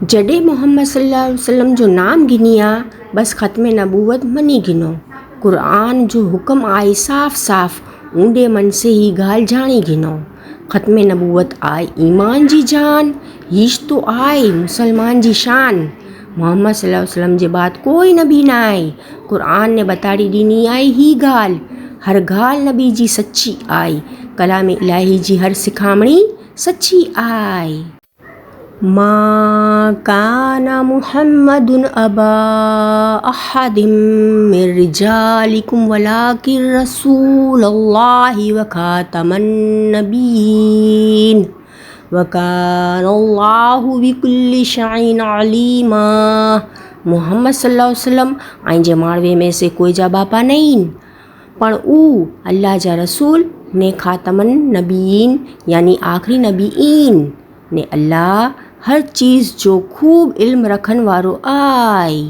जॾहिं मोहम्मद सल्लल्लाहु अलैहि वसल्लम जो नाम गिनी आहे बसि ख़त्म नबूवत मनी गिनो। क़ुरान जो हुक्म आहे साफ़ साफ़ ऊंडे मन से ही ॻाल्हि ॼाणी गिनो। ख़त्म नबूवत आहे ईमान जी जान, हीश तो आहे मुसलमान जी शान। मोहम्मद सल्लल्लाहु अलैहि वसल्लम जे बाद कोई नबी न आहे। क़ुरान ने बताड़ी ॾिनी आहे ही ॻाल्हि, हर ॻाल्हि नबी जी सची आहे। कलाम इलाही जी हर सिखामणी सची आहे। मा काना मुहम्मदुन अबा अहदिम मिर रिजालिकुम वलाकिन रसूलल्लाहि व खातमन नबिय्यीन व कानल्लाहु बिकुल्लि शैइन अलीमा। मोहम्मद सल्लल्लाहु अलैहि वसल्लम ऐं जे माण्हूअ में से कोई जा बापा न आहिनि, पण ऊ अल्लाह जा रसूल ने खातमन नबिय्यीन यानी आख़िरी नबी आहिनि ने अल्लाह हर चीज़ जो खूब इल्म रखण वारो आहे।